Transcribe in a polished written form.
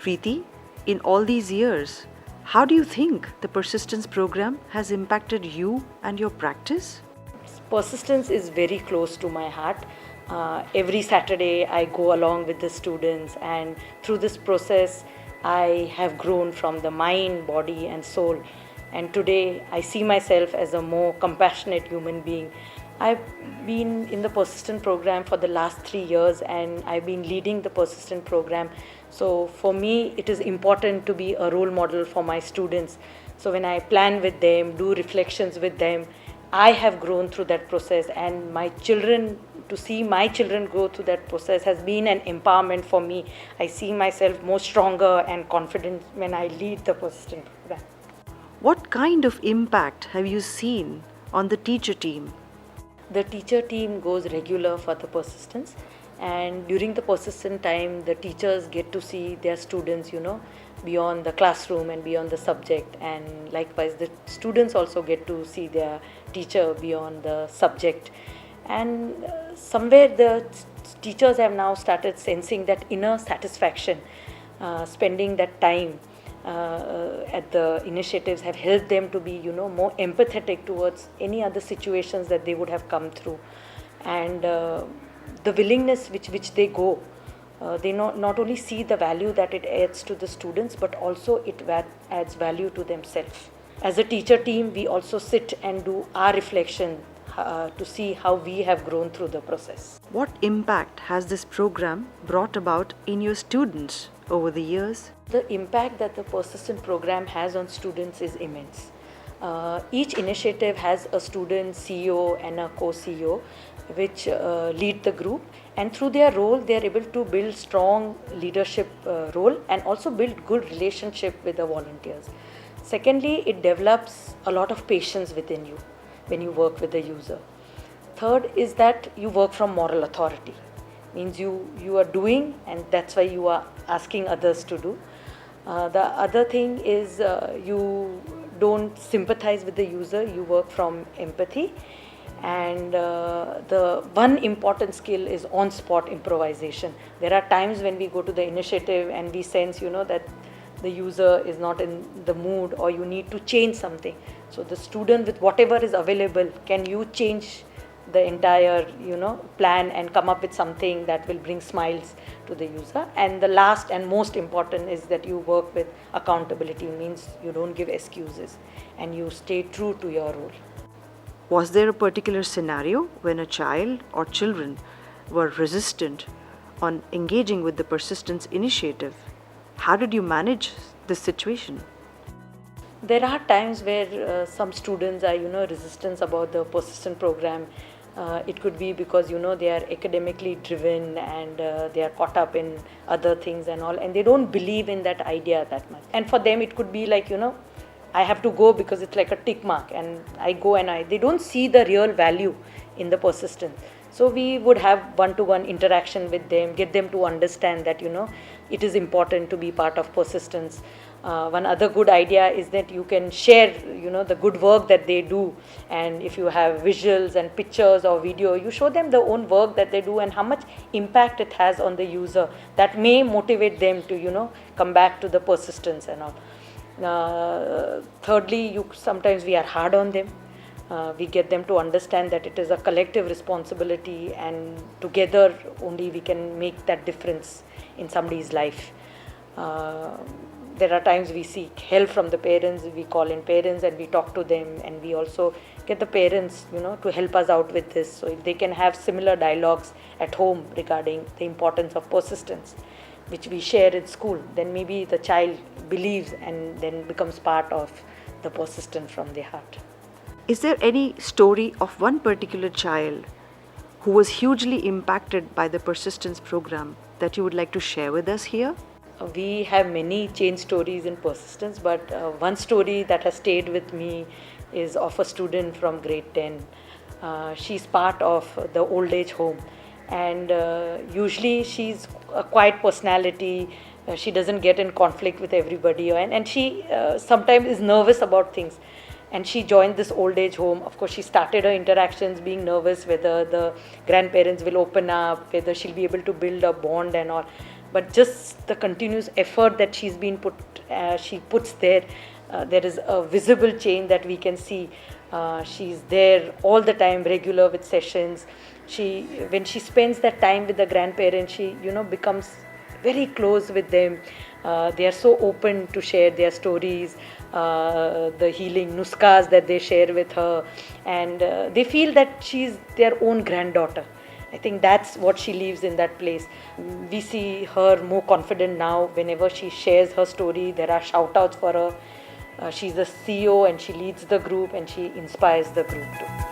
Preeti, in all these years, how do you think the persistence program has impacted you and your practice? Persistence is very close to my heart. Every Saturday, I go along with the students, and through this process, I have grown from the mind, body, and soul. And today, I see myself as a more compassionate human being. I've been in the persistent program for the last 3 years, and I've been leading the persistent program. So, for me, it is important to be a role model for my students. So, when I plan with them, do reflections with them, I have grown through that process, and my children, to see my children go through that process has been an empowerment for me. I see myself more stronger and confident when I lead the persistent program. What kind of impact have you seen on the teacher team? The teacher team goes regular for the persistence, and during the persistent time, the teachers get to see their students, beyond the classroom and beyond the subject, and likewise the students also get to see their teacher beyond the subject. And somewhere the teachers have now started sensing that inner satisfaction, spending that time at the initiatives have helped them to be more empathetic towards any other situations that they would have come through. And the willingness which they go, they not only see the value that it adds to the students, but also it adds value to themselves. As a teacher team, we also sit and do our reflection to see how we have grown through the process. What impact has this program brought about in your students over the years? The impact that the persistent program has on students is immense. Each initiative has a student CEO and a co-CEO which lead the group, and through their role they are able to build strong leadership role and also build good relationship with the volunteers. Secondly, it develops a lot of patience within you when you work with the user. Third is that you work from moral authority, means you are doing, and that's why you are asking others to do. The other thing is you don't sympathize with the user, you work from empathy. And the one important skill is on-spot improvisation. There are times when we go to the initiative and we sense, that the user is not in the mood, or you need to change something. So the student, with whatever is available, can you change the entire plan and come up with something that will bring smiles to the user. And the last and most important is that you work with accountability, means you don't give excuses and you stay true to your role. Was there a particular scenario when a child or children were resistant on engaging with the persistence initiative? How did you manage this situation? There are times where some students are resistant about the persistent program. It could be because they are academically driven, and they are caught up in other things and all, and they don't believe in that idea that much. And for them it could be like I have to go because it's like a tick mark, and I go, and they don't see the real value in the persistence. So we would have one-to-one interaction with them, get them to understand that it is important to be part of persistence. One other good idea is that you can share the good work that they do, and if you have visuals and pictures or video, you show them their own work that they do and how much impact it has on the user. That may motivate them to come back to the persistence and all. Thirdly, sometimes we are hard on them. We get them to understand that it is a collective responsibility, and together only we can make that difference in somebody's life. There are times we seek help from the parents. We call in parents and we talk to them, and we also get the parents to help us out with this. So if they can have similar dialogues at home regarding the importance of persistence, which we share in school, then maybe the child believes and then becomes part of the persistence from their heart. Is there any story of one particular child who was hugely impacted by the persistence program that you would like to share with us here? We have many change stories in persistence, but one story that has stayed with me is of a student from grade 10. She's part of the old age home, and usually she's a quiet personality. She doesn't get in conflict with everybody, and she sometimes is nervous about things. And she joined this old age home. Of course, she started her interactions being nervous whether the grandparents will open up, whether she'll be able to build a bond and all. but just the continuous effort that she puts there. There is a visible change that we can see. She's there all the time, regular with sessions. When she spends that time with the grandparents, she becomes very close with them. They are so open to share their stories, the healing nuskas that they share with her, and they feel that she's their own granddaughter. I think that's what she leaves in that place. We see her more confident now. Whenever she shares her story, there are shout outs for her. She's the CEO and she leads the group and she inspires the group too.